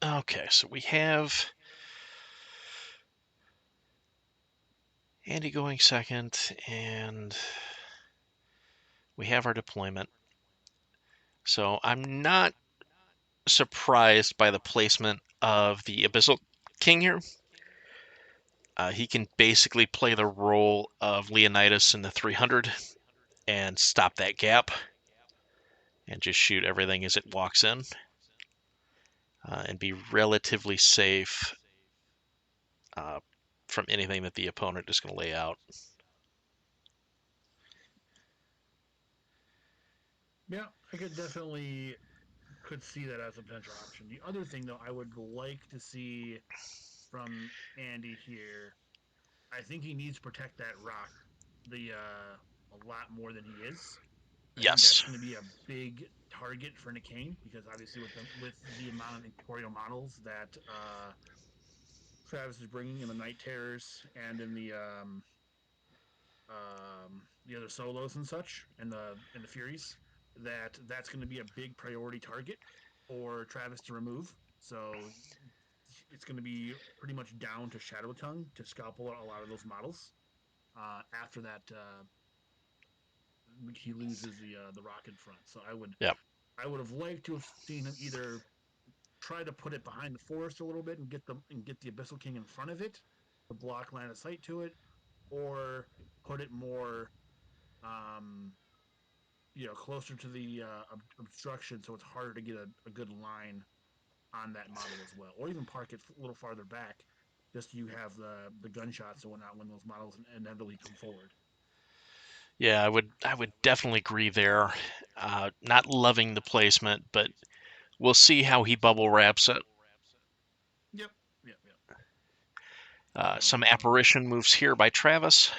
Okay, so we have Andy going second, and we have our deployment. So I'm not surprised by the placement of the Abyssal King here. He can basically play the role of Leonidas in the 300 and stop that gap and just shoot everything as it walks in and be relatively safe from anything that the opponent is going to lay out. Yeah, I could see that as a potential option. The other thing, though, I would like to see from Andy here, I think he needs to protect that rock a lot more than he is. I think that's Yes. going to be a big target for Nekane because obviously with the amount of Incorporeal models that Travis is bringing in the Night Terrors and in the other solos and such and the Furies, that's going to be a big priority target for Travis to remove. So it's going to be pretty much down to Shadowtongue to scalpel a lot of those models. After that, he loses the rocket front. So Yeah. I would have liked to have seen him either try to put it behind the forest a little bit and get the Abyssal King in front of it to block line of sight to it, or put it more um, closer to the obstruction so it's harder to get a good line on that model as well, or even park it a little farther back, just so you have the gunshots and whatnot when those models inevitably come forward. Yeah, I would definitely agree there. Not loving the placement, but we'll see how he bubble wraps it. Yep, yep, yep. Some Um, apparition moves here by Travis.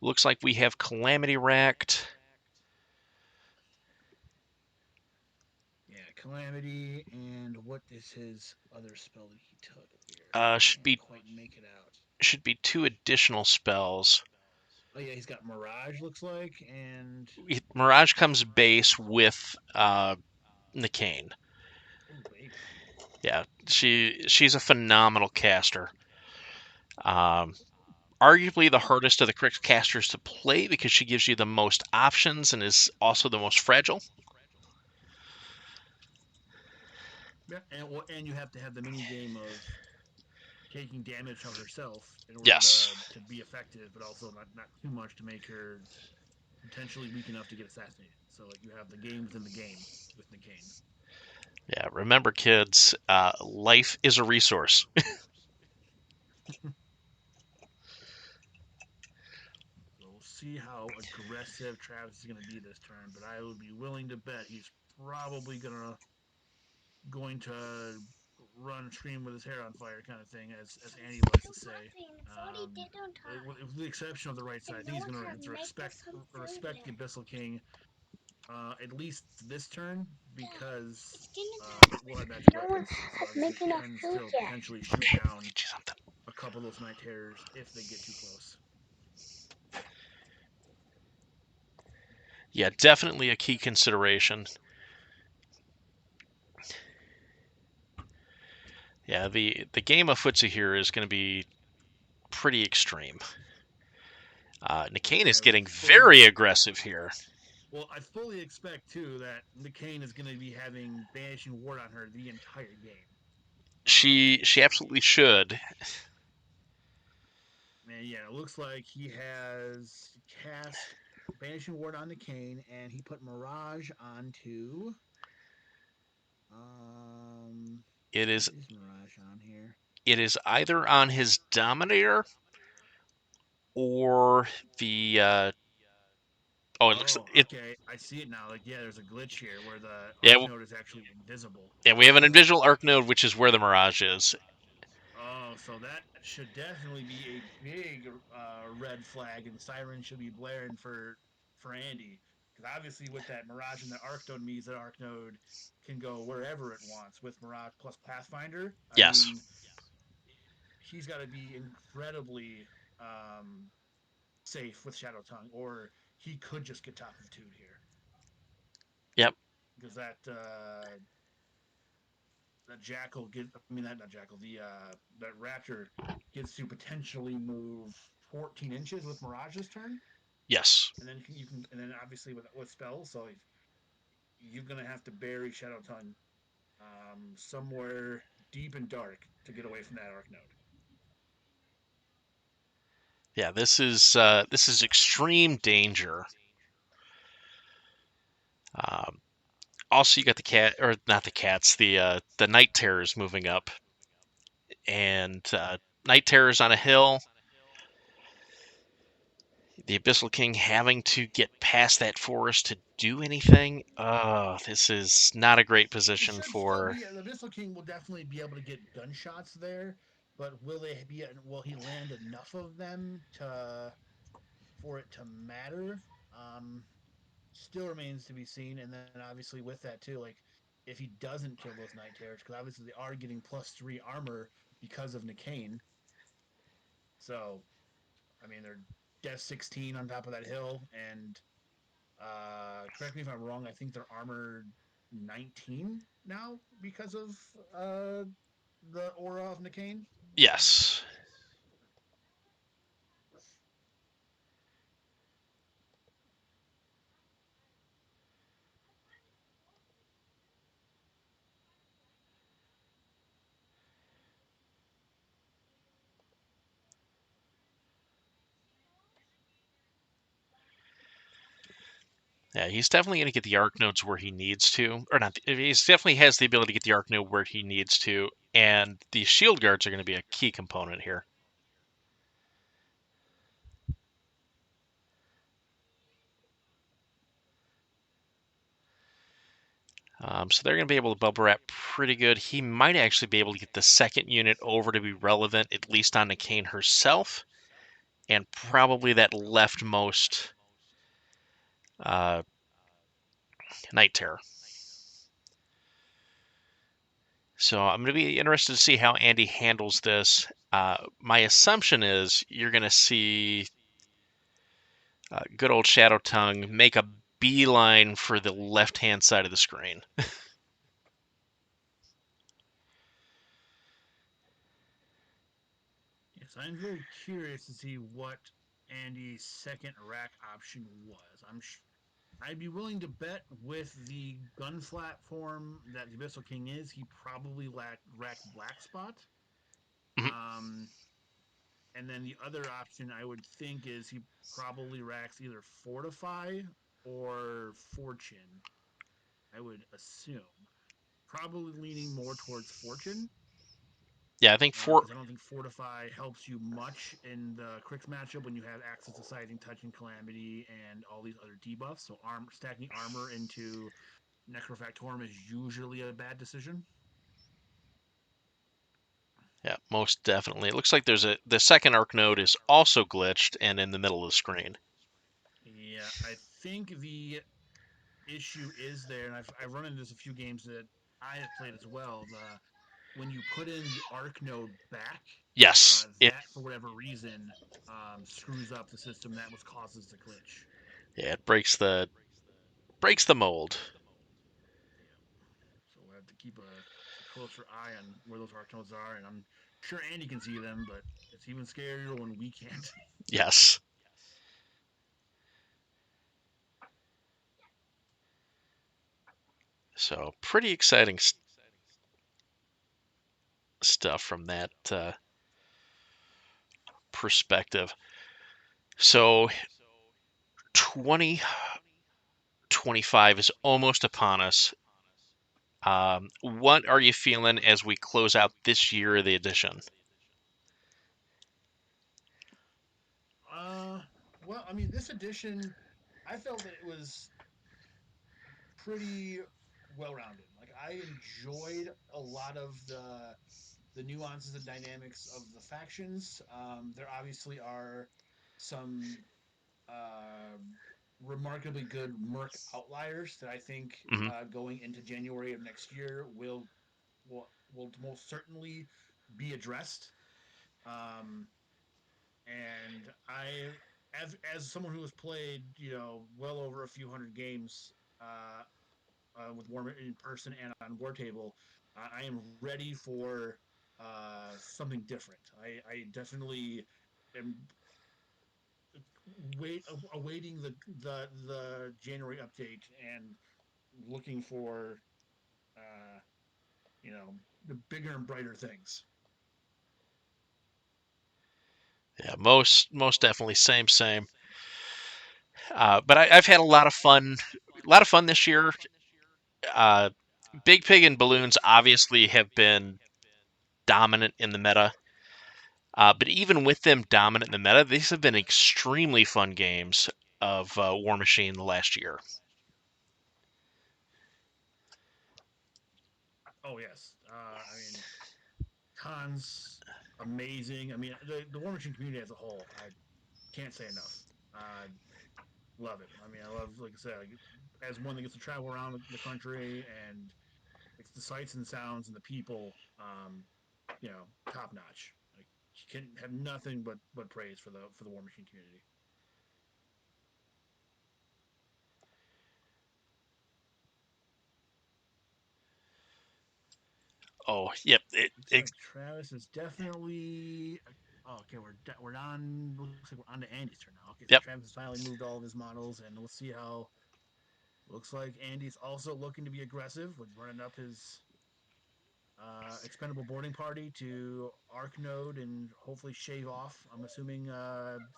Looks like we have Calamity racked. yeah, Calamity, and what is his other spell that he took here? Should Can't be quite make it out. 2 additional spells. Oh yeah, he's got Mirage looks like, and Mirage comes base with Nekane. oh baby, Yeah, she's a phenomenal caster. Um, Arguably the hardest of the Kriks casters to play because she gives you the most options and is also the most fragile. yeah, and you have to have the mini game of taking damage from herself in order Yes. to be effective, but also not too much to make her potentially weak enough to get assassinated. So like you have the game within the game with Nekane. Yeah, remember, kids, life is a resource. So we'll see how aggressive Travis is going to be this turn, but I would be willing to bet he's probably going to run scream with his hair on fire kind of thing, as Andy likes to say. With the exception of the right side, I think he's going to have to respect the Abyssal King at least this turn because we'll have magic weapons. So obviously he can still potentially shoot Okay, down get you something. a couple of those night terrors if they get too close. Yeah, definitely a key consideration. Yeah, the game of footsie here is going to be pretty extreme. Nekane is I getting fully very aggressive here. Well, I fully expect too that Nekane is going to be having banishing ward on her the entire game. She absolutely should. And yeah, it looks like he has cast banishing ward on Nekane, and he put Mirage onto. Um, It where is is Mirage on here? either on his Dominator or the oh, it looks Oh, it. okay, I see it now. Like, yeah, there's a glitch here where the Yeah, arc node is actually invisible. yeah, we have an invisible arc node, which is where the Mirage is. Oh, so that should definitely be a big red flag, and siren should be blaring for Andy. Because obviously, with that Mirage and the Arc Node means that Arc Node can go wherever it wants with Mirage plus Pathfinder. I Yes. mean, he's got to be incredibly safe with Shadowtongue, or he could just get top of two'd here. Yep. Because that that Jackal get. I mean that not Jackal. The that Raptor gets to potentially move 14 inches with Mirage's turn, Yes. and then you can, and then obviously with spells. So you're gonna have to bury Shadowtongue somewhere deep and dark to get away from that arc node. Yeah, this is extreme danger. Um, Also, you got the cat, or not the cats, the night terrors moving up, and night terrors on a hill. The Abyssal King having to get past that forest to do anything. Oh, this is not a great It position should still for. be the Abyssal King will definitely be able to get gunshots there, but will he land enough of them to for it to matter? Still remains to be seen. And then obviously with that too, like if he doesn't kill those night terrors, because obviously they are getting +3 armor because of Nekane. So I mean they're death 16 on top of that hill, and correct me if I'm wrong. I think they're armored 19 now because of the aura of Nekane. Yes. Yeah, he's definitely going to get the arc nodes where he needs to, or not. He's definitely has the ability to get the arc node where he needs to, and the shield guards are going to be a key component here. So they're going to be able to bubble wrap pretty good. He might actually be able to get the second unit over to be relevant, at least on Nekane herself, and probably that leftmost uh, Night Terror. So I'm going to be interested to see how Andy handles this. My assumption is you're going to see good old Shadowtongue make a beeline for the left-hand side of the screen. Yes, I'm very curious to see what Andy's second rack option was. I'd be willing to bet with the gun flat form that the Abyssal King is, he probably racked Blackspot. Mhm. Um, and then the other option I would think is he probably racks either Fortify or Fortune. I would assume probably leaning more towards Fortune Yeah, I think because I don't think Fortify helps you much in the Crix matchup when you have access to Sizing, Touch, and Calamity and all these other debuffs. So stacking armor into Necrofactorium is usually a bad decision. yeah, most definitely. It looks like the second arc node is also glitched and in the middle of the screen. Yeah, I think the issue is there, and I've run into this a few games that I have played as well. The when you put in the arc node back, Yes, that for whatever reason screws up the system that was causes the glitch. it breaks the mold. Yeah. So we'll have to keep a closer eye on where those arc nodes are, and I'm sure Andy can see them, but it's even scarier when we can't. Yes. So pretty exciting stuff from that perspective. So 2025 is almost upon us. What are you feeling as we close out this year of the edition? uh, well, I mean, this edition, I felt that it was pretty well rounded. Like I enjoyed a lot of the nuances and dynamics of the factions. There obviously are some uh, remarkably good Merc outliers that I think Hmm. going into January of next year will most certainly be addressed. Um, and as someone who has played well over a few hundred games with War in person and on Wartable, I am ready for something different. I definitely am awaiting the January update and looking for uh, you know the bigger and brighter things. Yeah, most definitely same. But I've had a lot of fun this year. Uh, Big Pig and Balloons obviously have been dominant in the meta. But even with them dominant in the meta, these have been extremely fun games of Warmachine the last year. Oh yes, I mean Khan's amazing. I mean the War Machine community as a whole, I can't say enough. Uh, love it. I mean, I love, like I said, like, as one that gets to travel around the country and it's the sights and sounds and the people, top notch. Like, you can have nothing but praise for the War Machine community. Oh, yep. Looks like Travis is definitely. Oh, okay, we're on. Looks like we're on to Andy's turn now. Okay, so Yep. Travis has finally moved all of his models, and we'll see how. Looks like Andy's also looking to be aggressive with running up his expendable boarding party to Arc Node and hopefully shave off. I'm assuming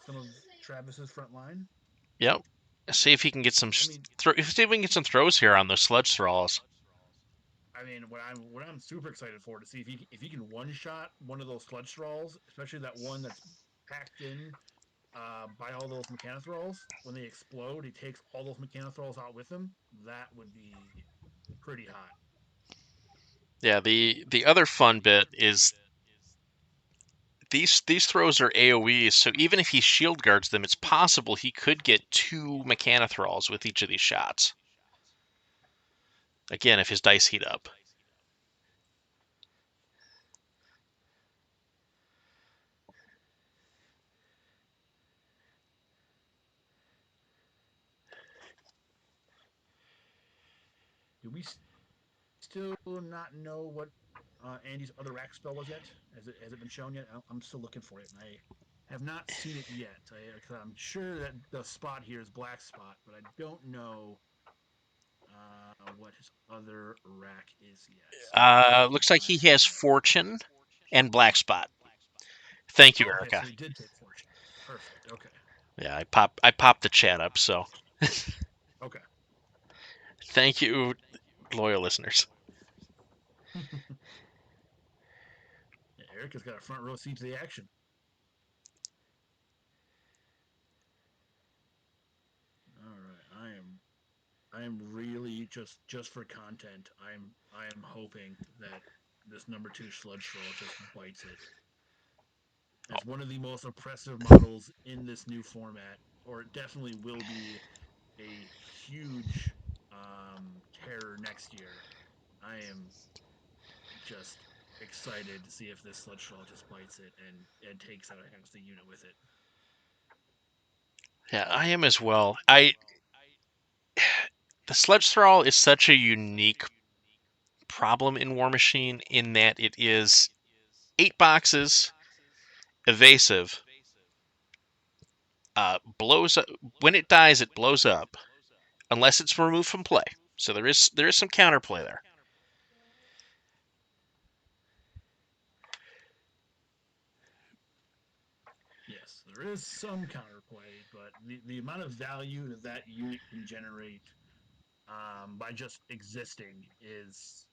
some of Travis's front line. Yep. See if he can get some. I mean, See if we can get some throws here on those sludge thralls. what I'm super excited for to see if he can one shot one of those sludge thralls, especially that one that's packed in by all those mechanothralls. When they explode, he takes all those mechanothralls out with him. That would be pretty hot. Yeah. The other fun bit is these throws are AoEs, so even if he shield guards them, it's possible he could get 2 Mechanothralls with each of these shots. Again, if his dice heat up. Do we still not know what Andy's other rack spell was yet? Has it been shown yet? I'm still looking for it, and I have not seen it yet. I'm sure that the spot here is Blackspot, but I don't know what his other rack is yet. So let me Looks like he has find. Fortune and Blackspot. Thank you, Oh, okay, Erica. so he did take Fortune. Perfect. Okay. Yeah, I popped the chat up, so Okay. thank you, loyal listeners. Yeah, Erica's got a front row seat to the action. All right. I am really just for content. I am hoping that this number two sludge troll just bites it as one of the most oppressive models in this new format, or it definitely will be a huge terror next year. I am just excited to see if this sludge troll just bites it and takes out half the unit with it. Yeah, I am as well. The Sludge Thrall is such a unique problem in Warmachine in that it is 8 boxes, evasive, blows up when it dies. It blows up unless it's removed from play. So there is some counterplay there. Yes, there is some counterplay, but the amount of value that that unit can generate by just existing is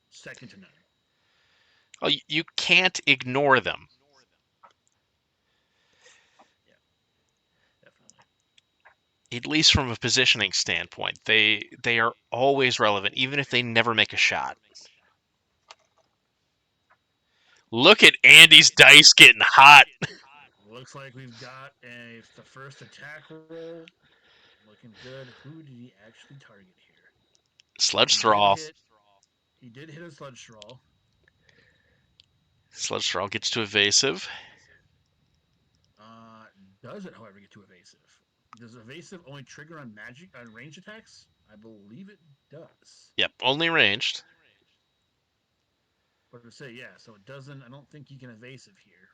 second to none. Well, you can't ignore them, Yeah, definitely. at least from a positioning standpoint. They are always relevant, even if they never make a shot. Look at Andy's dice getting hot. Looks like we've got the first attack roll. Looking good. Who did he actually target here? So Sludge Thrall. he did hit a sludge straw. Sludge Thrall gets to evasive. Uh, does it, however, get to evasive? Does evasive only trigger on magic on ranged attacks? I believe it does. Yep, only ranged. But to say, yeah, so it doesn't. I don't think you can evasive here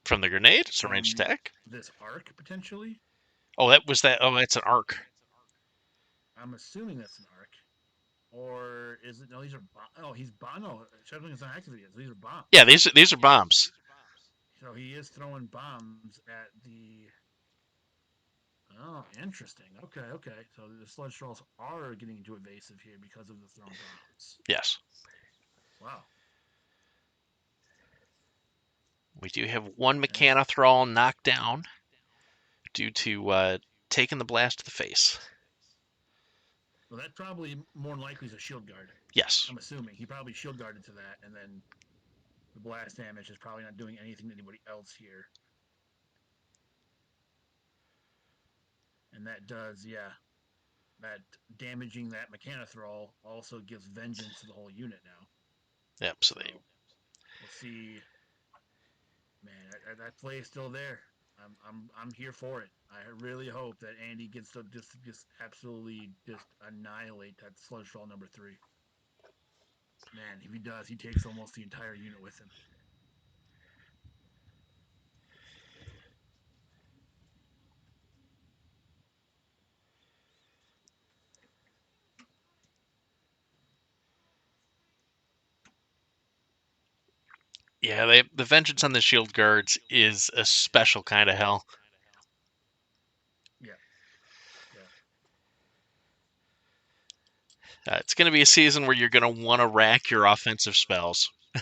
From the grenade? It's a ranged from attack? this arc potentially. Oh, that was that. Oh, that's an arc. I'm assuming that's an arc. Or is it? No, these are. Oh, he's no. Shadowtongue is not activated yet. So these are bombs. Yeah, these are bombs. So he is throwing bombs at the. Oh, interesting. Okay, okay. So the sludge trolls are getting into evasive here because of the thrown bombs. Yes. Wow. We do have one Mechanothrall knocked down due to taking the blast to the face. Well, that probably more than likely is a shield guard. Yes. I'm assuming he probably shield guarded to that, and then the blast damage is probably not doing anything to anybody else here. And that does, yeah, that damaging that Mechanothrall also gives vengeance to the whole unit now. Yep. So we'll see. Man, that play is still there. I'm here for it. I really hope that Andy gets to just absolutely just annihilate that sludge troll number 3. Man, if he does, he takes almost the entire unit with him. yeah, the vengeance on the shield guards is a special kind of hell. Yeah. Yeah. It's going to be a season where you're going to want to rack your offensive spells. Yeah,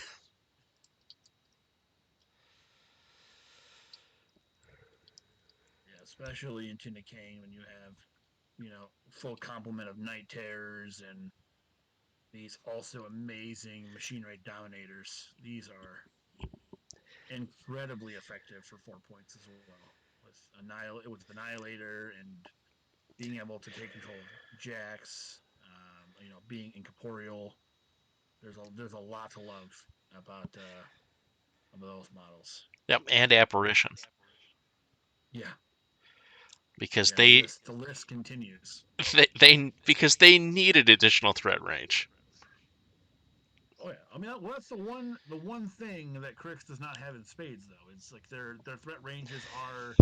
especially into Nekane when you have, full complement of Night Terrors and these also amazing machine rate dominators. These are incredibly effective for 4 points as well. With Annihilator and being able to take control of Jax, being incorporeal. There's a lot to love about those models. Yep, and apparition. Yeah, Because yeah. they The list continues. because they needed additional threat range. Oh yeah, I mean that's the one thing that Kriels does not have in spades though. It's like their threat ranges are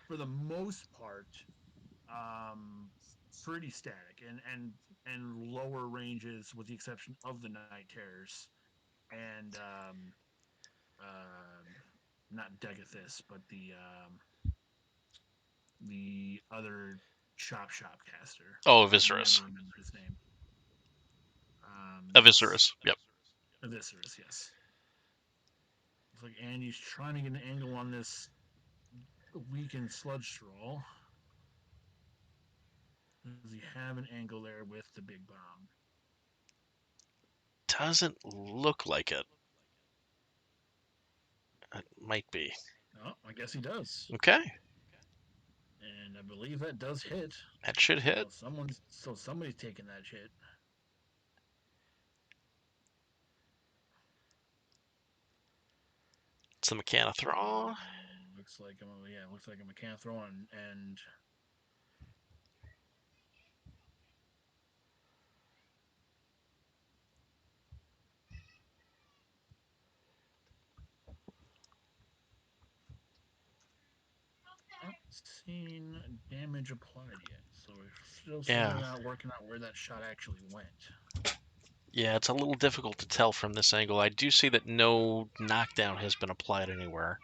for the most part pretty static and lower ranges with the exception of the Night Terrors and uh, not Degathis but the other shop caster. Oh, I can Eviscerus. never remember his name. Yes. Eviscerus. Yep. Eviscerus, yes. It's like Andy's trying to get an angle on this weakened sludge troll. Does he have an angle there with the big bomb? Doesn't look like it. It might be. Oh, I guess he does. Okay. And I believe that does hit. That should hit. Somebody's taking that hit. It's the Mechanothrall. Looks like a Mechanothrall and not seen damage applied yet. So we're still working out where that shot actually went. Yeah, it's a little difficult to tell from this angle. I do see that no knockdown has been applied anywhere.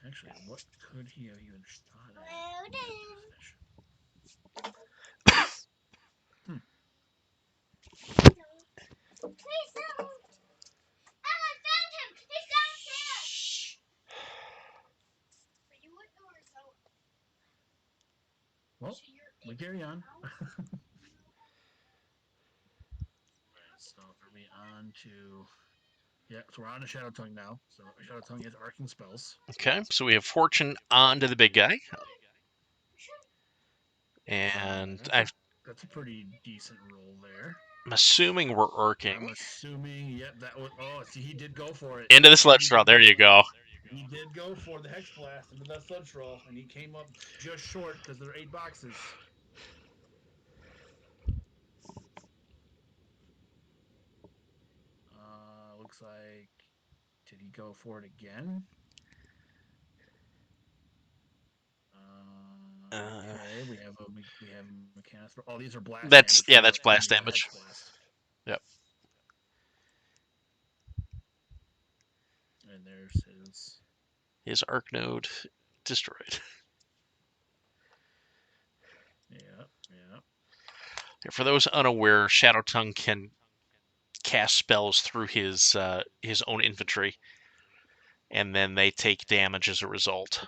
Actually, what could he have even shot at? Well, we carry on. So are we on to? Yeah, so we're on to Shadowtongue now. So Shadowtongue is arcing spells. Okay, so we have Fortune onto the big guy. And that's a pretty decent roll there. I'm assuming we're arcing. I'm assuming, yep, that was. Oh, see, he did go for it. Into the sludge troll. There you go. He did go for the Hex Blast into that Sludge Troll, and he came up just short because there are 8 boxes. Looks like, did he go for it again? Okay, we have a canister. Oh, these are blast That's damage from that's blast the damage. Hex Blast. Yep. And there's His arc node destroyed. Yeah. For those unaware, Shadowtongue can cast spells through his own infantry, and then they take damage as a result.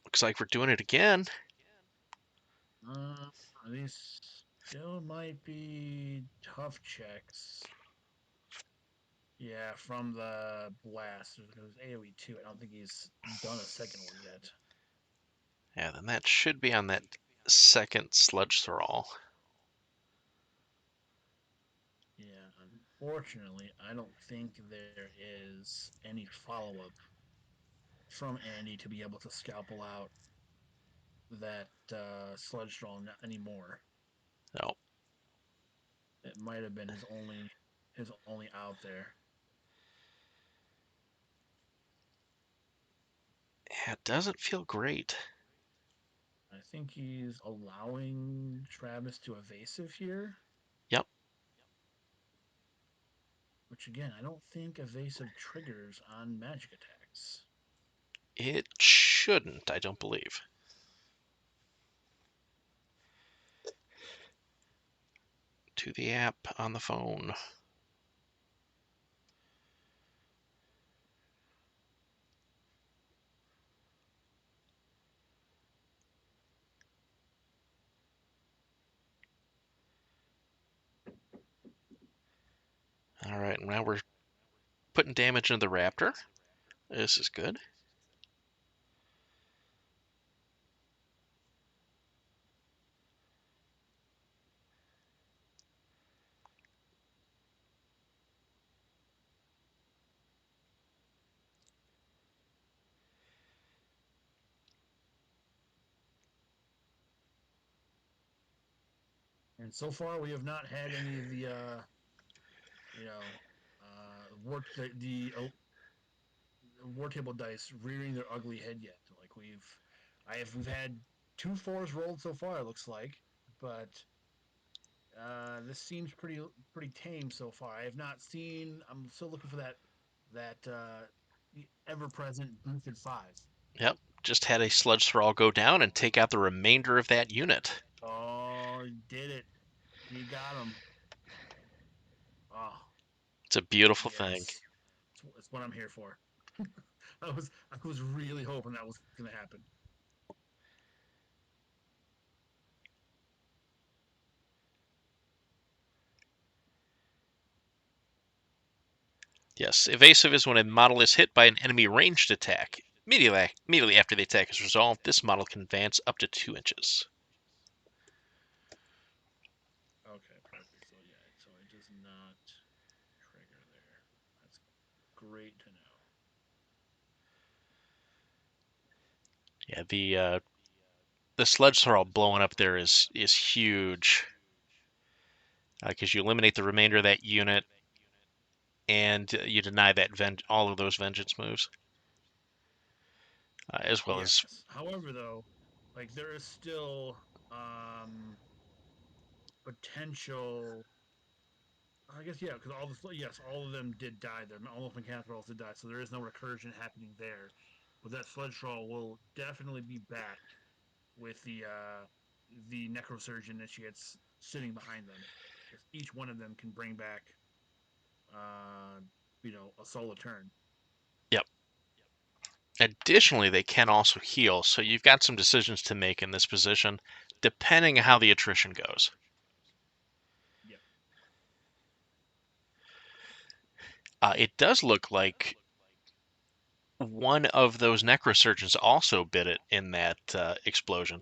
Looks like we're doing it again. These still might be tough checks. Yeah, from the blast. It was AoE 2. I don't think he's done a second one yet. Yeah, then that should be on that second sludge thrall. Yeah, unfortunately, I don't think there is any follow-up from Andy to be able to scalpel out that sludge troll anymore. No. It might have been his only out there. Yeah, it doesn't feel great. I think he's allowing Travis to evasive here. Yep. Which again, I don't think evasive triggers on magic attacks. It shouldn't, I don't believe. To the app on the phone. All right, now we're putting damage into the raptor. This is good. And so far, we have not had any of the, the Wartable dice rearing their ugly head yet. Like we've had 2 4s rolled so far. It looks like, but this seems pretty tame so far. I have not seen. I'm still looking for that ever present boosted 5. Yep. Just had a sludge thrall go down and take out the remainder of that unit. Oh, he did it. He got him. Oh, It's a beautiful thing. yes. It's what I'm here for. I was really hoping that was going to happen. Yes, evasive is when a model is hit by an enemy ranged attack. Immediately after the attack is resolved, this model can advance up to 2 inches. Okay, perfect. So it does not trigger there. That's great to know. Yeah, the sludge thrall blowing up there is huge. Because you eliminate the remainder of that unit, and you deny that all of those vengeance moves, as well as. Yes. However, though, like there is still potential. I guess yeah, because all of them did die there. All of the mechanical rolls did die, so there is no recursion happening there. But that sludge troll will definitely be back with the necrosurge initiates sitting behind them. Because each one of them can bring back uh, a solo turn. Yep. Additionally, they can also heal, so you've got some decisions to make in this position, depending on how the attrition goes. Yep. It does look like one of those necrosurgeons also bit it in that explosion.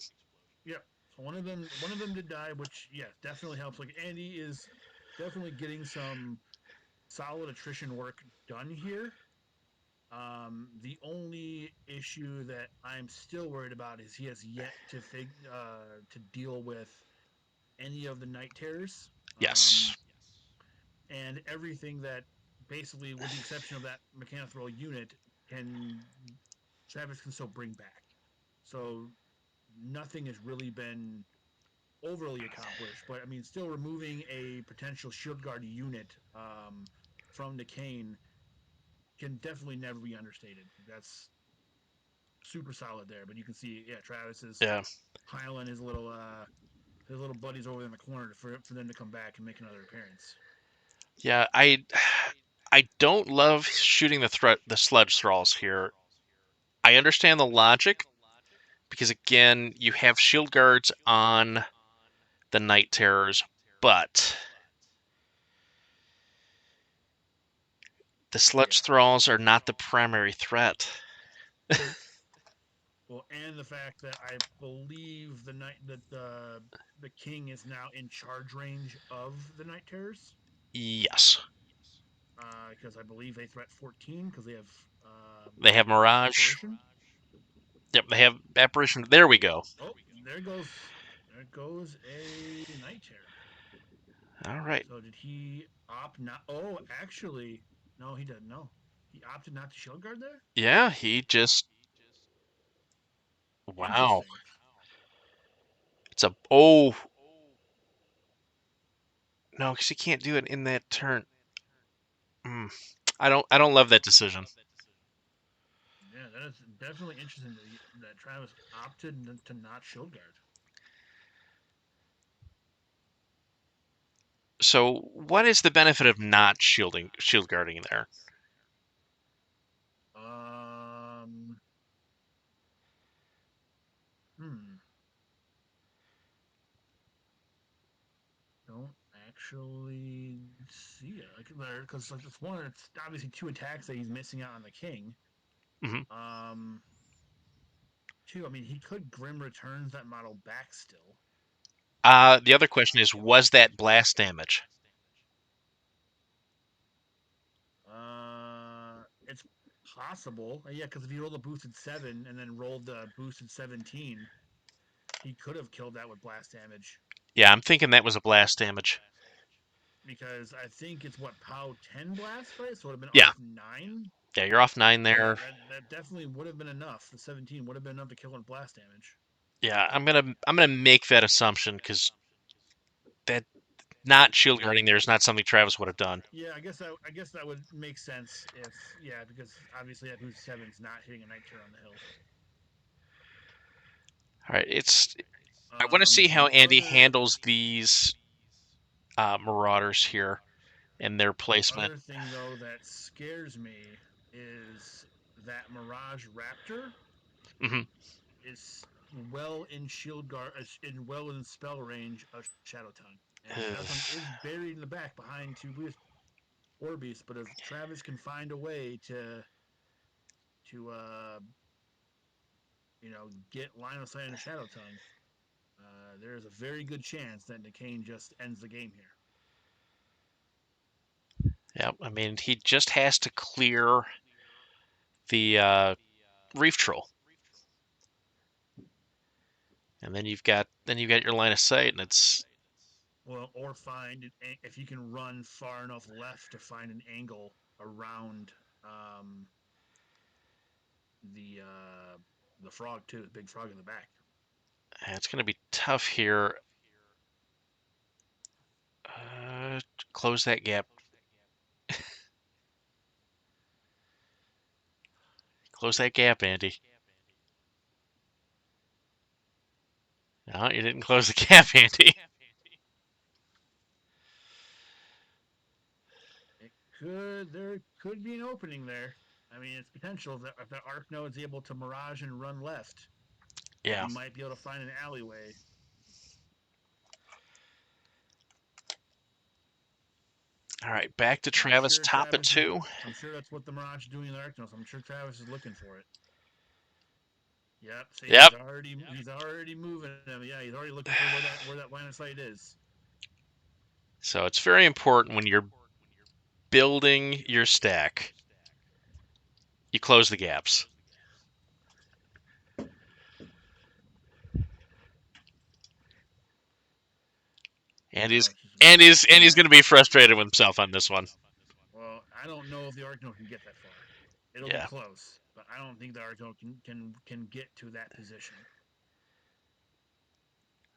Yep. So one of them did die, which yeah, definitely helps. Like Andy is definitely getting some solid attrition work done here. The only issue that I'm still worried about is he has yet to deal with any of the night terrors. Yes. And everything that basically, with the exception of that mechanothrall unit, can Travis can still bring back. So nothing has really been overly accomplished, but I mean, still removing a potential shield guard unit from Nekane can definitely never be understated. That's super solid there. But you can see, yeah, Travis is Yeah. piling his little buddies over in the corner for them to come back and make another appearance. Yeah, I don't love shooting the sludge thralls here. I understand the logic because again, you have shield guards on the night terrors, but the sludge Yeah. thralls are not the primary threat. Well, and the fact that I believe the king is now in charge range of the night terrors, Yes. because I believe they threat 14 because they have They have Mirage. apparition. Yep, they have Apparition. There we go. Oh, there goes a night terror. All right. So did he opt not? Oh, actually, no, he didn't. No, he opted not to shield guard there. Yeah, he just. Wow. Interesting. It's a. Oh, no, because you can't do it in that turn. Mm. I don't love that decision. Yeah, that is definitely interesting that Travis opted to not shield guard. So, what is the benefit of not shield guarding there? Um, hmm. Don't actually see it like there because like it's one. It's obviously two attacks that he's missing out on the king. Hmm. Um, two. I mean, he could grim returns that model back still. The other question is, was that blast damage? It's possible. Yeah, because if he rolled a boosted 7 and then rolled the boosted 17, he could have killed that with blast damage. Yeah, I'm thinking that was a blast damage. Because I think it's what POW 10 blast, right? So it would have been Yeah, off 9. yeah, you're off 9 Yeah, there. that definitely would have been enough. The 17 would have been enough to kill him with blast damage. Yeah, I'm gonna make that assumption because that not shield guarding there is not something Travis would have done. Yeah, I guess that would make sense if yeah, because obviously that boost 7's not hitting a night terror on the hill. All right, it's. I want to see how The Andy other handles these Marauders here and their The placement. other thing though that scares me is that Mirage Raptor Hmm. is well in shield guard, well in spell range of Shadowtongue, and Shadowtongue is buried in the back behind two Orbeez. But if Travis can find a way to get line of sight into Shadowtongue, there is a very good chance that Nekane just ends the game here. Yeah, I mean he just has to clear the Reef Troll, and then you've got your line of sight, and it's. Well, or find if you can run far enough left to find an angle around um, the uh, the frog too, the big frog in the back. It's going to be tough here. Uh, Close that gap. Close that gap, Andy. No, you didn't close the gap, Andy. There could be an opening there. I mean, it's potential that if the arc node is able to mirage and run left, Yeah. you might be able to find an alleyway. All right, back to And Travis, top of 2. I'm sure that's what the mirage is doing in the arc node. So I'm sure Travis is looking for it. Yep. See, Yep. he's already moving him. Yeah, he's already looking for where that line of sight is. So it's very important when you're building your stack, you close the gaps. And Now he's it's just and he's and looking he's at. going to be frustrated with himself on this one. Well, I don't know if the Arcano can get that far. It'll be Yeah. close, but I don't think the Arcano can get to that position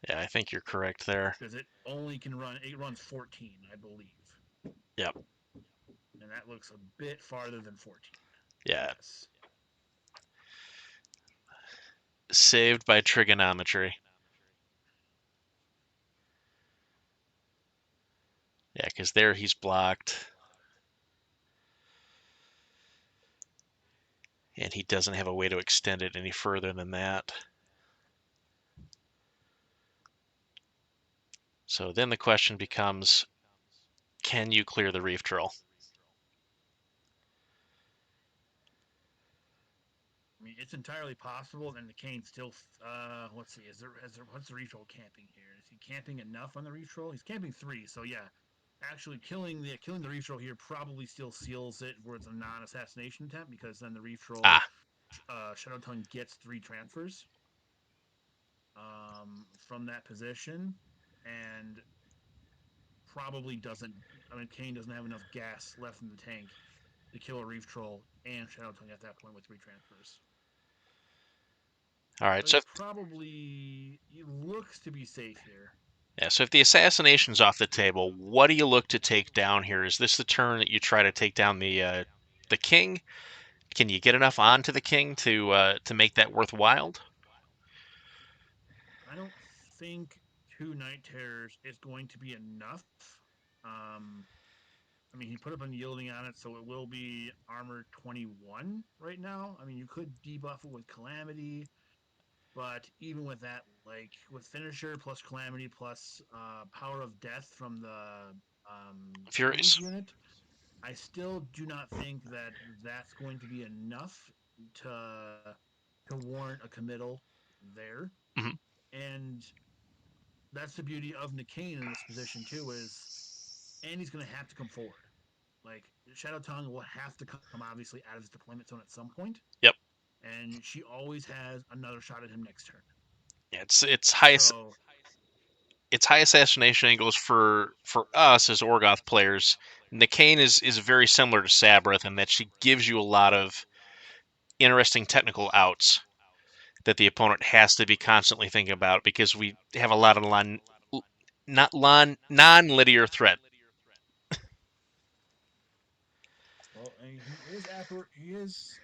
Yeah, I think you're correct there. because it only can run. It runs 14, I believe, Yep. and that looks a bit farther than 14. Yeah. Yes. Saved by trigonometry. Yeah, because there he's blocked. And he doesn't have a way to extend it any further than that. So then the question becomes, can you clear the Reef Troll? I mean, it's entirely possible. And the Nekane still. Let's see. What's the Reef Troll camping here? Is he camping enough on the Reef Troll? He's camping 3. So yeah, actually killing the Reef Troll here probably still seals it where it's a non-assassination attempt because then the Reef Troll Ah, Shadowtongue gets 3 transfers from that position, and probably doesn't. I mean, Kane doesn't have enough gas left in the tank to kill a Reef Troll and Shadowtongue at that point with 3 transfers. all So right. he's probably he looks to be safe here. So if the assassination's off the table, what do you look to take down here? Is this the turn that you try to take down the king? Can you get enough onto the king to make that worthwhile? I don't think 2 Night Terrors is going to be enough. Um, I mean, he put up unyielding on it, so it will be armor 21 right now. I mean, you could debuff it with Calamity, but even with that, like with Finisher plus Calamity plus Power of Death from the Trees Furious. unit, I still do not think that that's going to be enough to to warrant a committal there. Mhm. And that's the beauty of Nekane in this position too is, and he's going to have to come forward. Like Shadowtongue will have to come obviously out of his deployment zone at some point, Yep. and she always has another shot at him next turn. Yeah, it's high assassination angles for us as Orgoth players. Nekane is very similar to Sabrith in that she gives you a lot of interesting technical outs that the opponent has to be constantly thinking about because we have a lot of non-linear threat. Well, and he is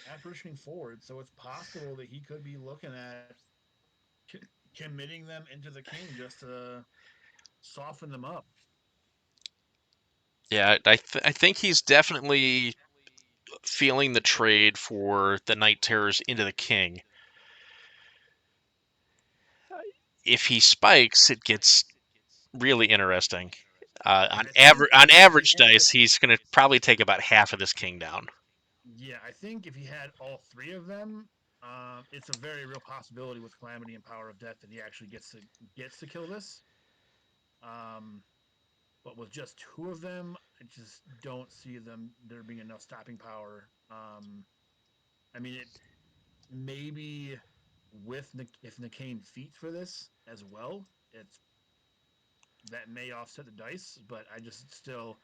apparitioning forward, so it's possible that he could be looking at committing them into the king just to soften them up. Yeah, I think he's definitely feeling the trade for the Night Terrors into the King. If he spikes, it gets really interesting. Like I On think if he average had, dice, he's going to probably take about half of this King down. yeah, I think if he had all 3 of them, it's a very real possibility with Calamity and Power of Death that he actually gets to kill this. Um, but with just 2 of them, I just don't see them there being enough stopping power. I mean, it maybe with if Nekane feats for this as well, it's that may offset the dice, but I just still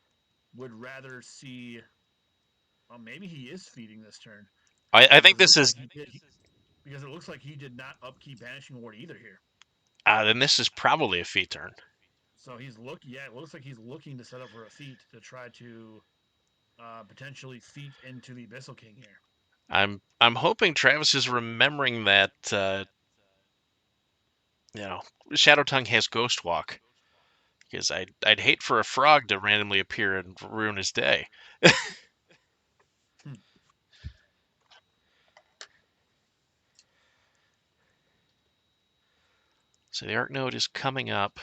would rather see. Well, maybe he is feeding this turn I because think it this looks is like he did. Because it looks like he did not upkeep Banishing Ward either here. then this is probably a feat turn. So he's looking. Yeah, it looks like he's looking to set up for a feat to try to potentially feat into the Abyssal King here. I'm hoping Travis is remembering that Shadowtongue has Ghost Walk because I'd hate for a frog to randomly appear and ruin his day. Hmm. So the Arc Node is coming up.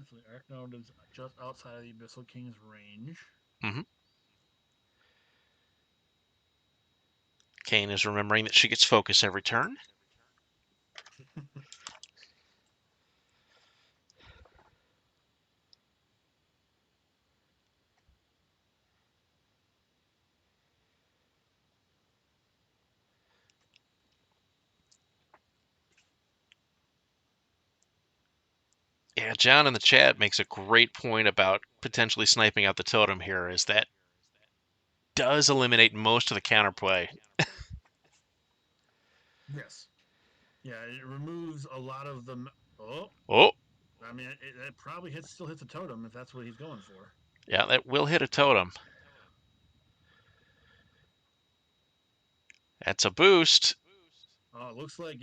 so the Archnode is just outside of the Abyssal King's range. Mm-hmm. Kane is remembering that she gets focus every turn. Yeah, John in the chat makes a great point about potentially sniping out the totem here, is that does eliminate most of the counterplay. Yes. Yeah, it removes a lot of the. Oh, Oh, I mean, it probably still hits a totem if that's what he's going for. yeah, that will hit a totem. That's a boost. Oh, it looks like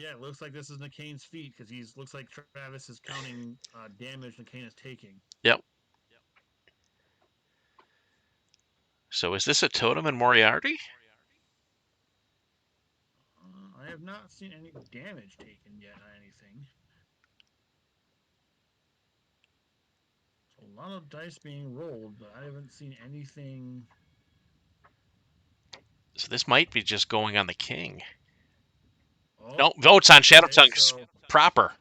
this is Nakane's feat because looks like Travis is counting damage Nekane is taking. Yep. So is this a totem in Moriarty? I have not seen any damage taken yet on anything. So a lot of dice being rolled, but I haven't seen anything. So this might be just going on the king. Oh, No, votes on okay. Shadowtongue's proper.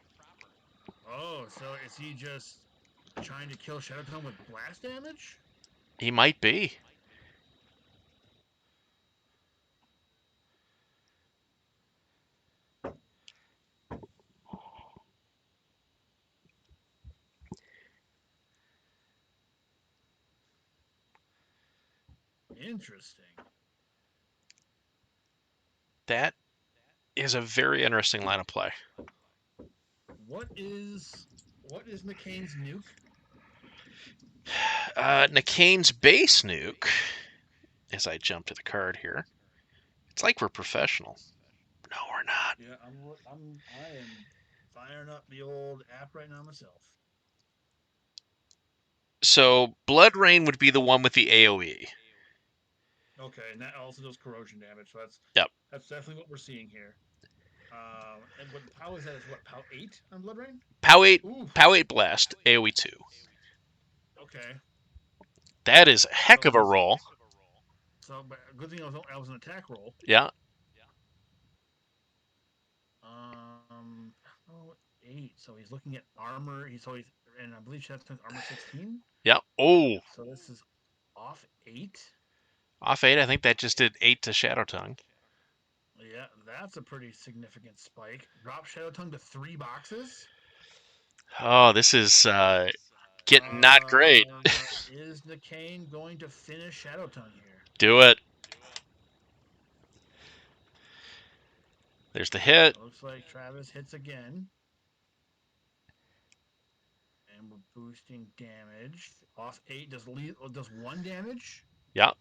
So is he just trying to kill Shadowtongue with blast damage? He might be. Interesting. That is a very interesting line of play. What is Nakane's nuke? Nakane's base nuke, as I jump to the card here. It's like we're professional. No, we're not. Yeah, I am firing up the old app right now myself. So Blood Rain would be the one with the AoE. Okay, and that also does corrosion damage. So Yep. that's definitely what we're seeing here. And what POW is that? Is what POW 8 on Blood Rain? POW 8, Ooh. POW 8 Blast, AoE 2. Okay. That is a heck So of a roll. So, but good thing I was an attack roll. Yeah. Oh, 8. So he's looking at armor. And I believe Shadowtongue's armor 16. Yeah. Oh, So this is off 8. off 8. I think that just did 8 to Shadowtongue. Yeah, that's a pretty significant spike. Drop Shadowtongue to 3 boxes. Oh, this is getting not great. Is Nekane going to finish Shadowtongue here? Do it. There's the hit. Looks like Travis hits again. And we're boosting damage. Off 8 does 1 damage. Yeah.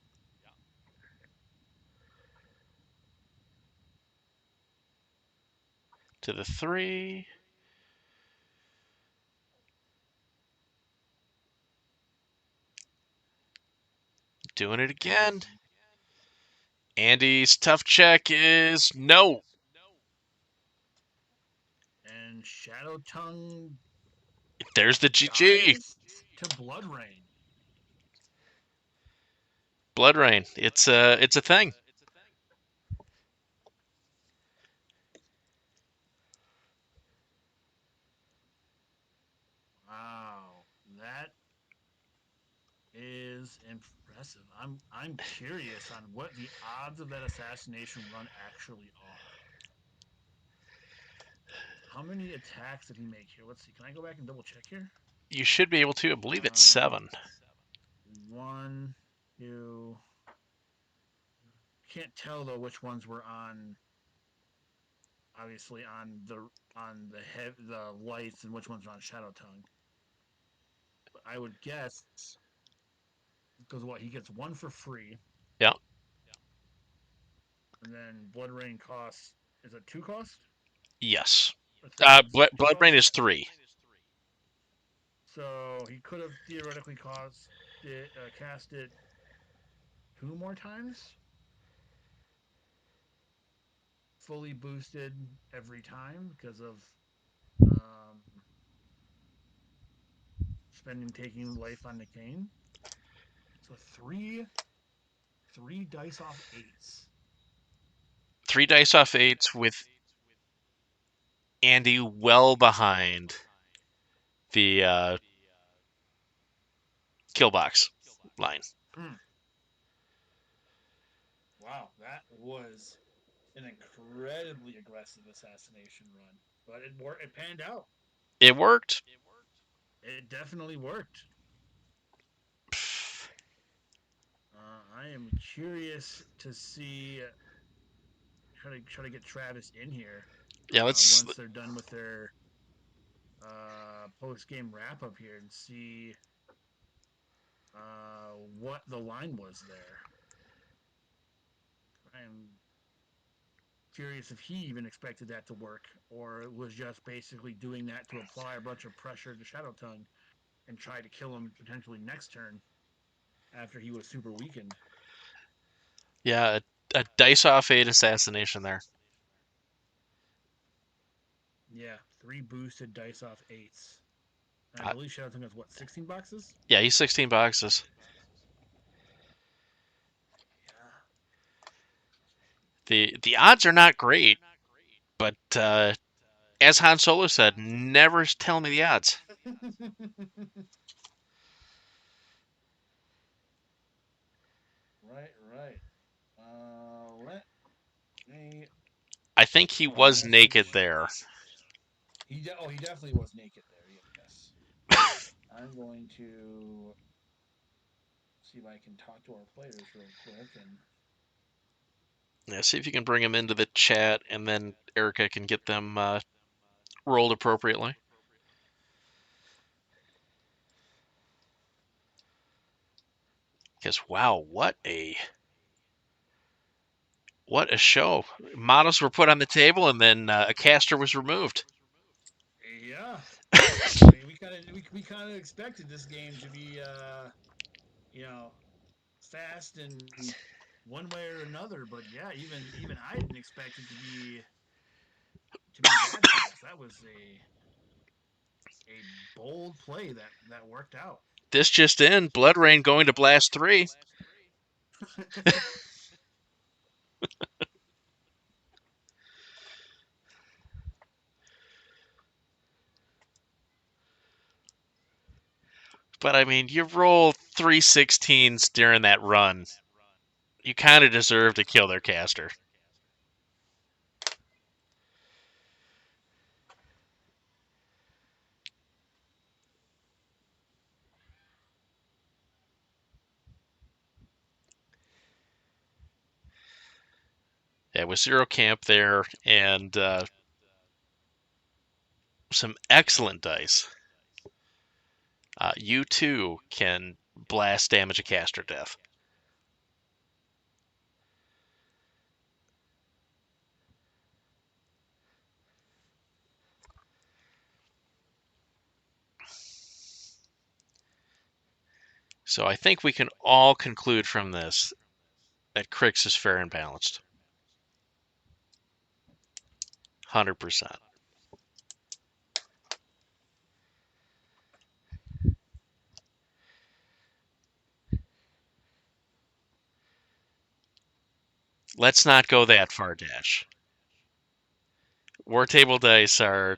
To the 3. Doing it again. Andy's tough check is no. And Shadowtongue There's the GG. to Blood Rain. Blood Rain. It's a thing. Wow, that is impressive. I'm curious on what the odds of that assassination run actually are. How many attacks did he make here? Let's see. Can I go back and double check here? You should be able to. I believe it's 7. 1, 2. Can't tell though which ones were on. Obviously on the lights and which ones are on Shadowtongue. But I would guess because he gets 1 for free. Yeah. And then Blood Rain costs, is it 2 cost? Yes. Blood Rain is 3. So he could have theoretically cast it 2 more times. Fully boosted every time because of taking life on Nekane. So three dice off eights. 3 dice off 8s with Andy well behind the kill box line. Wow, that was an incredibly aggressive assassination run, but it panned out. It worked. It definitely worked. I am curious to see try to get Travis in here Yeah, let's. once they're done with their post game wrap up here and see what the line was there. I'm curious if he even expected that to work, or it was just basically doing that to apply a bunch of pressure to Shadowtongue and try to kill him potentially next turn after he was super weakened. Yeah, a dice off 8 assassination there. Yeah, 3 boosted dice off 8s. And I believe Shadowtongue has what, 16 boxes? Yeah, he's 16 boxes. The odds are not great, but as Han Solo said, never tell me the odds. Right. Let me. I think he was naked there. He definitely was naked there. Yes. I'm going to see if I can talk to our players real quick and. Yeah, see if you can bring him into the chat, and then Erica can get them rolled appropriately. Because wow, what a show! Models were put on the table, and then a caster was removed. Yeah. I mean, we kind of expected this game to be, you know, fast in one way or another. But yeah, even I didn't expect it to be that fast. That was a bold play that worked out. This just in: Blood Rain going to Blast 3. But I mean, you roll 3 16s during that run. You kind of deserve to kill their caster. Yeah, with 0 camp there and some excellent dice, you too can blast damage a caster death. So I think we can all conclude from this that Krix is fair and balanced. 100%. Let's not go that far, Dash. Wartable dice are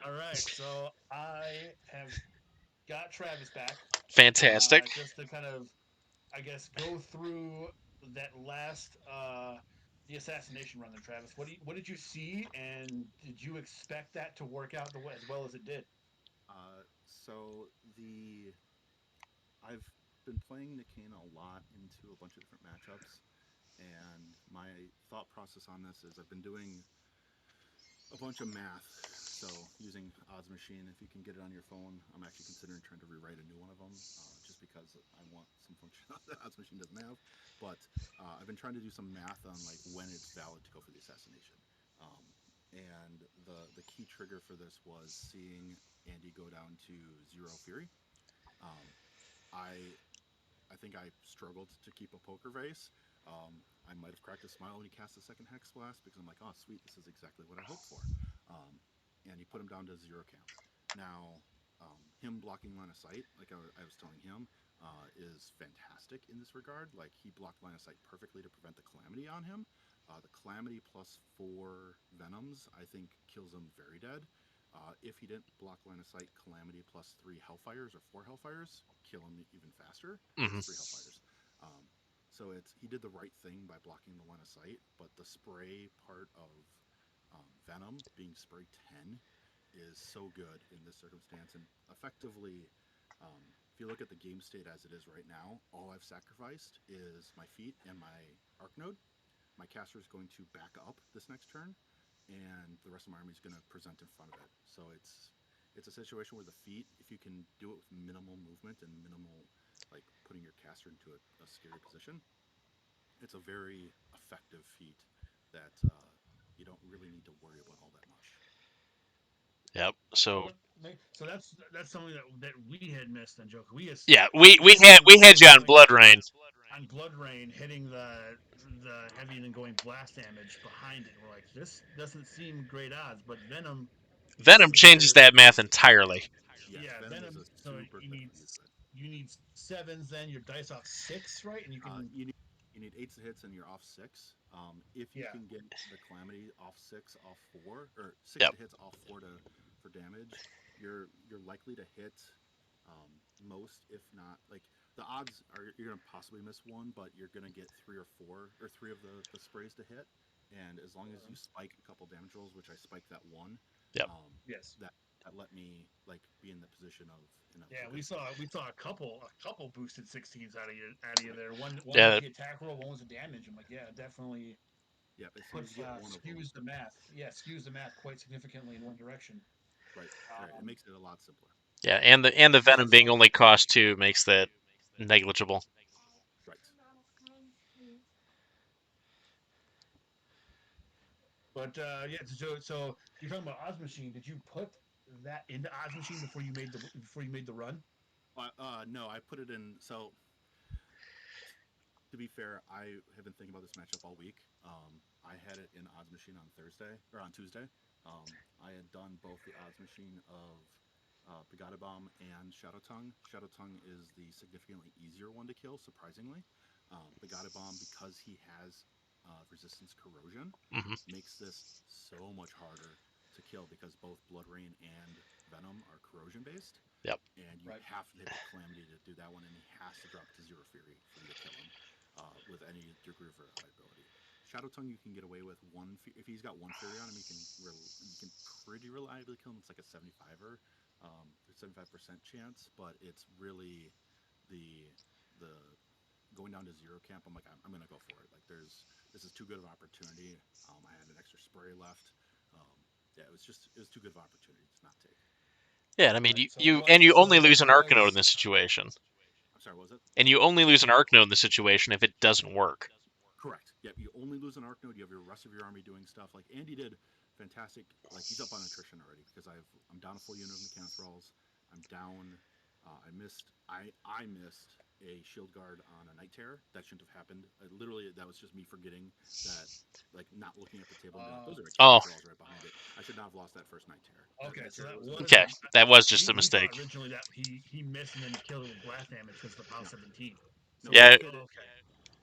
All right, so I have got Travis back. fantastic. Just to kind of, I guess, go through that last the assassination run there, Travis. What did you see, and did you expect that to work out as well as it did? So I've been playing Nekane a lot into a bunch of different matchups, and my thought process on this is I've been doing a bunch of math. So using odds machine, if you can get it on your phone, I'm actually considering trying to rewrite a new one of them, just because I want some function that odds machine doesn't have. But I've been trying to do some math on like when it's valid to go for the assassination. And the key trigger for this was seeing Andy go down to 0 fury. I think I struggled to keep a poker face. I might have cracked a smile when he cast the second Hex Blast because I'm like, oh, sweet, this is exactly what I hoped for. And he put him down to 0 camp. Now, him blocking line of sight, like I was telling him, is fantastic in this regard. Like he blocked line of sight perfectly to prevent the Calamity on him. The Calamity plus 4 Venoms, I think, kills him very dead. If he didn't block line of sight, Calamity plus 3 Hellfires or 4 Hellfires kill him even faster. Mm-hmm. 3 Hellfires. So he did the right thing by blocking the line of sight, but the spray part of Venom being spray 10 is so good in this circumstance, and effectively, if you look at the game state as it is right now, all I've sacrificed is my feet and my Arc Node. My caster is going to back up this next turn, and the rest of my army is going to present in front of it. So it's a situation where the feet, if you can do it with minimal movement and minimal, like putting your caster into a scary position, it's a very effective feat that you don't really need to worry about all that much. Yep. So that's something that we had missed on Joker. We had you on Blood Rain. On Blood Rain, hitting the heavy and then going blast damage behind it. We're like, this doesn't seem great odds, but Venom Changes that math entirely. Yes, yeah, Venom is a So super quick way to use it. you need 7s, then your dice off 6, right? And you can you need 8 hits and you're off 6. If you can get the Calamity off 6, off 4, or 6 hits off 4 for damage, you're likely to hit most, if not, like the odds are you're gonna possibly miss 1, but you're gonna get 3 or 4 or 3 of the sprays to hit. And as long as you spike a couple damage rolls, which I spiked that 1, yes, that let me like be in the position of we saw a couple boosted 16s out of you there. One was the attack roll, one was the damage. I'm like, yeah, definitely. Yeah, as soon as you get one of them, skews the math. Yeah, skews the math quite significantly in one direction. Right. It makes it a lot simpler. Yeah, and the Venom being only cost 2 makes that negligible. Right. But so you're talking about Oz Machine. Did you put that into Oz Machine before you made the run? No, I put it in. So to be fair, I have been thinking about this matchup all week. I had it in Odds Machine on Tuesday. I had done both the Odds Machine of Pyg Bomb and Shadowtongue. Shadowtongue is the significantly easier one to kill, surprisingly. Pyg Bomb, because he has resistance corrosion, makes this so much harder to kill because both Blood Rain and Venom are corrosion based. Yep. And you have to hit the Calamity to do that one, and he has to drop to 0 Fury for you to kill him with any degree of reliability. Shadowtongue you can get away with 1. If he's got 1 Fury on him, you can pretty reliably kill him. It's like a 75er, 75% chance, but it's really the going down to 0 camp. I'm like, I'm gonna go for it. Like this is too good of an opportunity. I had an extra spray left. It was too good of an opportunity to not take. Yeah, I mean, you only lose an Arc Node in this situation. I'm sorry, what was it? And you only lose an Arc Node in this situation if it doesn't work. Correct. Yep, you only lose an Arc Node. You have your rest of your army doing stuff. Like Andy did fantastic. Like he's up on attrition already because I'm down a full unit of Mechanothralls. I'm down. I missed a shield guard on a Night Terror. That shouldn't have happened. Literally, that was just me forgetting that, like not looking at the table. Those are Mechanothralls right behind it. I should not have lost that first Night Terror. That was just a mistake. Originally, that he missed and then he killed it with blast damage because of the POW 17. No, yeah.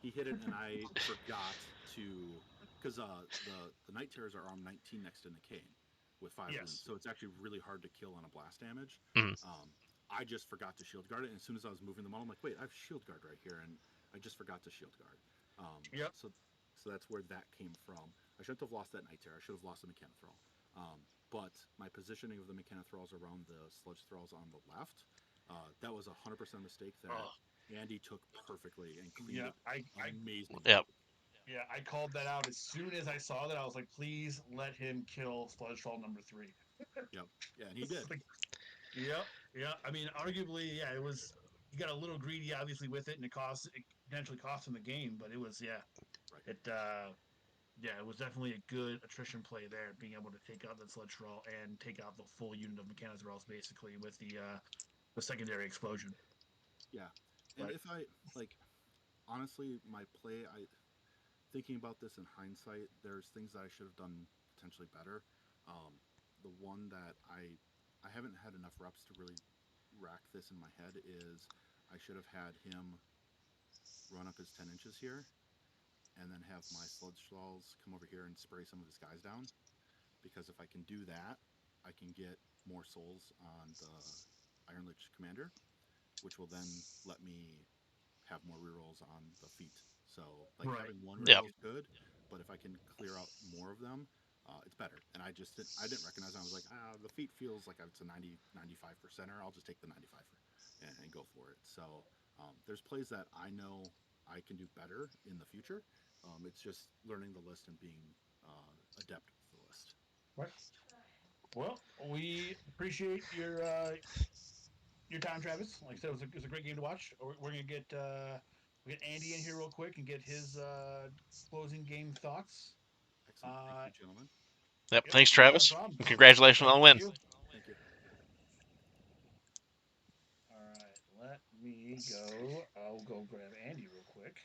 He hit it, and I forgot to, because the Night Terrors are armed 19 next to Nekane with 5 wounds, so it's actually really hard to kill on a blast damage. I just forgot to shield guard it, and as soon as I was moving the model, I'm like, wait, I have shield guard right here, and I just forgot to shield guard. So that's where that came from. I shouldn't have lost that Night Terror. I should have lost the Mechanothrall. But my positioning of the Mechanothralls around the Sludge Thralls on the left, that was a 100% mistake that Andy took perfectly and cleaned it amazingly. Yep. Yeah, I called that out as soon as I saw that. I was like, please let him kill Sludge Troll number 3. Yep. Yeah, and he did. Yeah. I mean, arguably, it was. He got a little greedy, obviously, with it, and it potentially cost him the game. But it was, Right. It was definitely a good attrition play there, being able to take out that Sludge Troll and take out the full unit of Mechanothralls, basically, with the secondary explosion. Yeah, and if I honestly, my play, thinking about this in hindsight, there's things that I should have done potentially better. The one that I haven't had enough reps to really racked this in my head is I should have had him run up his 10 inches here and then have my sludge balls come over here and spray some of his guys down. Because if I can do that, I can get more souls on the Iron Lich commander, which will then let me have more rerolls on the feet. So like having one reroll is good, but if I can clear out more of them, it's better. And I didn't recognize it. I was like, the feet feels like it's a 95%er. I'll just take the 95 and go for it. So there's plays that I know I can do better in the future. It's just learning the list and being adept with the list. Right. Well, we appreciate your time, Travis. Like I said, it was a great game to watch. We're gonna get Andy in here real quick and get his closing game thoughts. Excellent. Thank you, gentlemen. Yep. Yep, Thanks, not a Travis. problem. And congratulations on the win. Thank you. Thank you. All right, let me go. I'll go grab Andy real quick.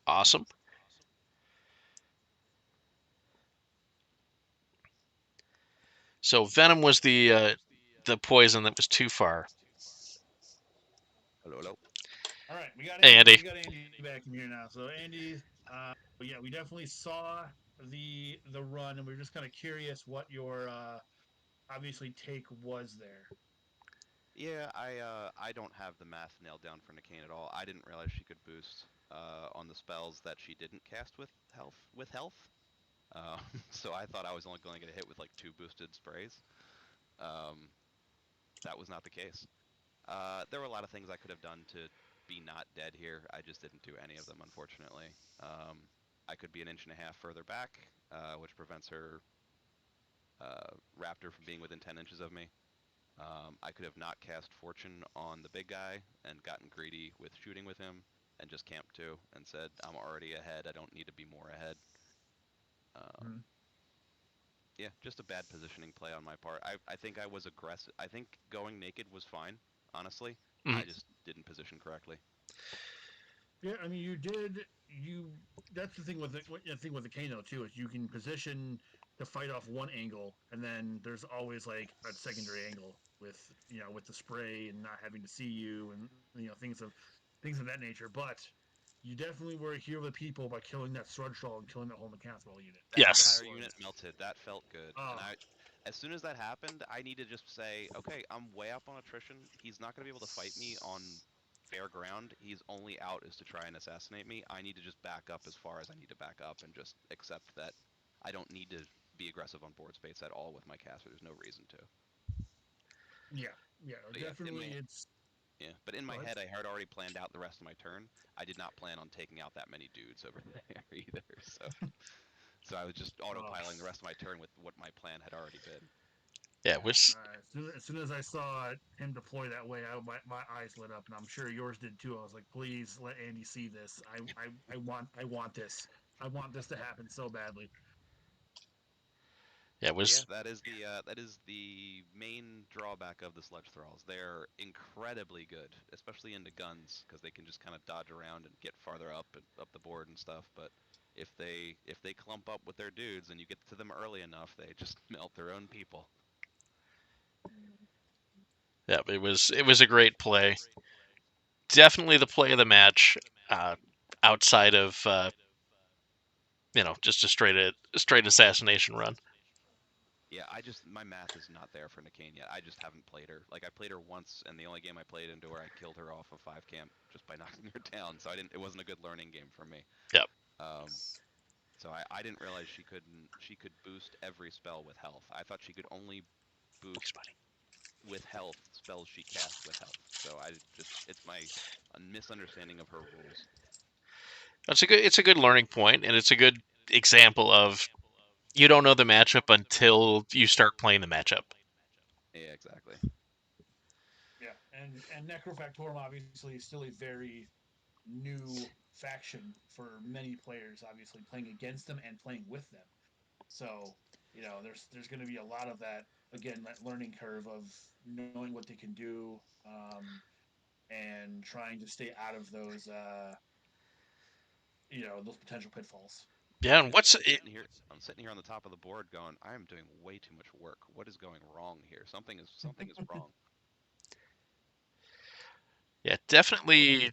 Awesome. So Venom was the poison that was too far. Hello, hello. All right, we got Andy. Andy back in here now. So Andy, yeah, we definitely saw the run, and we are just kind of curious what your obviously take was there. Yeah, I don't have the math nailed down for Nekane at all. I didn't realize she could boost on the spells that she didn't cast with health. Uh, so I thought I was only going to get a hit with like 2 boosted sprays. That was not the case. There were a lot of things I could have done to be not dead here. I just didn't do any of them, unfortunately. I could be an inch and a half further back, which prevents her raptor from being within 10 inches of me. I could have not cast Fortune on the big guy and gotten greedy with shooting with him and just camped 2 and said, I'm already ahead, I don't need to be more ahead. Yeah, just a bad positioning play on my part. I think I was aggressive. I think going naked was fine, honestly. I just didn't position correctly. Yeah, I mean, that's the thing with the Kano too, is you can position to fight off one angle, and then there's always like a secondary angle with with the spray and not having to see you, and things of that nature. But you definitely were a hero of the people by killing that Sludge Troll and killing that whole mechanical unit. Yes. Entire unit melted. That felt good. And as soon as that happened, I need to just say, okay, I'm way up on attrition. He's not going to be able to fight me on fair ground. He's only out is to try and assassinate me. I need to just back up as far as I need to back up and just accept that I don't need to be aggressive on board space at all with my caster. There's no reason to. Yeah, definitely. But in my head, I had already planned out the rest of my turn. I did not plan on taking out that many dudes over there either. So I was just autopiling the rest of my turn with what my plan had already been. Yeah, which as soon as I saw him deploy that way, my eyes lit up, and I'm sure yours did too. I was like, please let Andy see this. I want this. I want this to happen so badly. Yeah, that is the main drawback of the Sludge Thralls. They're incredibly good, especially into guns, because they can just kind of dodge around and get farther up the board and stuff. But if they clump up with their dudes and you get to them early enough, they just melt their own people. Yeah, it was a great play. Definitely the play of the match, outside of just a straight assassination run. Yeah, my math is not there for Nekane yet. I just haven't played her. Like, I played her once, and the only game I played into her, I killed her off of 5 camp just by knocking her down. So it wasn't a good learning game for me. Yep. So I didn't realize she could boost every spell with health. I thought she could only boost with health spells she cast with health. So it's my misunderstanding of her rules. It's a good learning point, and it's a good example of you don't know the matchup until you start playing the matchup. Yeah, exactly. Yeah, and Necrofactorium obviously is still a very new faction for many players. Obviously, playing against them and playing with them. So there's going to be a lot of that, again, that learning curve of knowing what they can do, and trying to stay out of those those potential pitfalls. Yeah, and I'm sitting here on the top of the board going, I am doing way too much work. What is going wrong here? Something is wrong. definitely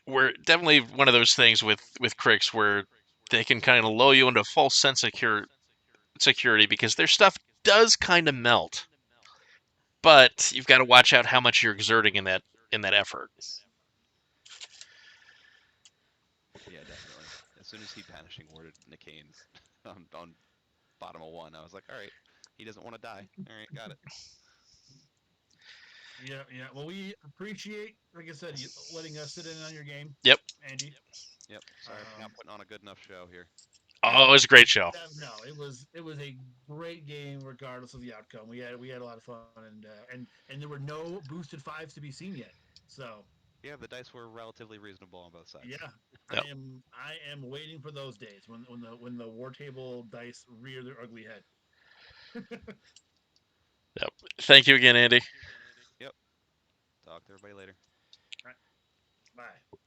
one of those things with Krieks where they can kind of lull you into a false sense of security because their stuff does kind of melt, but you've got to watch out how much you're exerting in that effort. Yeah, definitely. As soon as he banishing warded Nekane on bottom of 1, I was like, all right, he doesn't want to die. All right, got it. Yeah, yeah. Well, we appreciate, like I said, you letting us sit in on your game. Yep. Andy. Yep. Sorry, I'm not putting on a good enough show here. Oh, it was a great show. No, it was a great game regardless of the outcome. We had a lot of fun, and there were no boosted 5s to be seen yet. So yeah, the dice were relatively reasonable on both sides. Yeah, yep. I am waiting for those days when the Wartable dice rear their ugly head. Yep. Thank you again, Andy. Yep. Talk to everybody later. All right. Bye.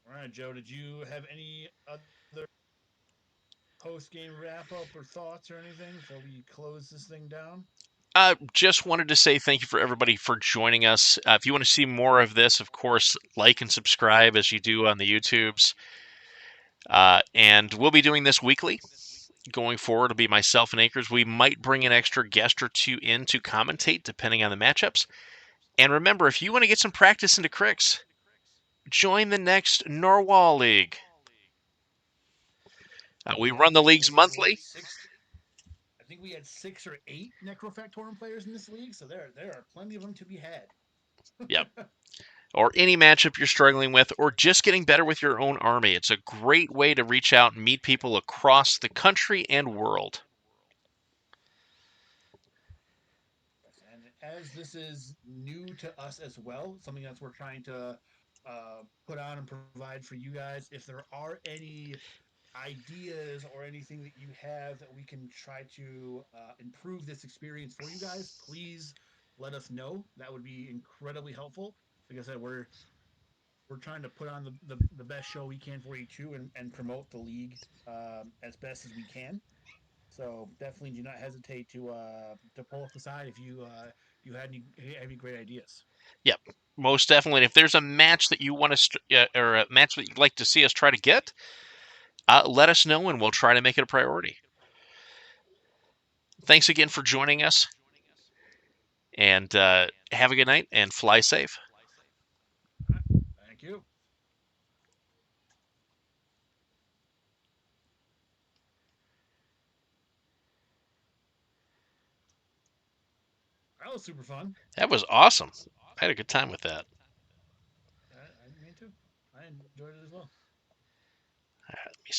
All right, Joe. Did you have any other post-game wrap-up or thoughts or anything before we close this thing down? Just wanted to say thank you for everybody for joining us. If you want to see more of this, of course, like and subscribe as you do on the YouTubes. And we'll be doing this weekly. Going forward, it'll be myself and Acres. We might bring an extra guest or two in to commentate, depending on the matchups. And remember, if you want to get some practice into Krieks, join the next NAWL League. We run the leagues monthly. I think we had 6 or 8 Necrofactorium players in this league, so there are plenty of them to be had. Yep. Or any matchup you're struggling with, or just getting better with your own army. It's a great way to reach out and meet people across the country and world. And as this is new to us as well, something that we're trying to put on and provide for you guys, if there are any ideas or anything that you have that we can try to improve this experience for you guys, please let us know. That would be incredibly helpful. Like I said, we're trying to put on the best show we can for you too, and promote the league as best as we can. So definitely do not hesitate to pull us aside if you had any great ideas. Yep, most definitely. If there's a match that you want to, or a match that you'd like to see us try to get, let us know and we'll try to make it a priority. Thanks again for joining us, and have a good night and fly safe. Thank you. That was super fun. That was awesome. I had a good time with that. Me too. I enjoyed it as well. Let me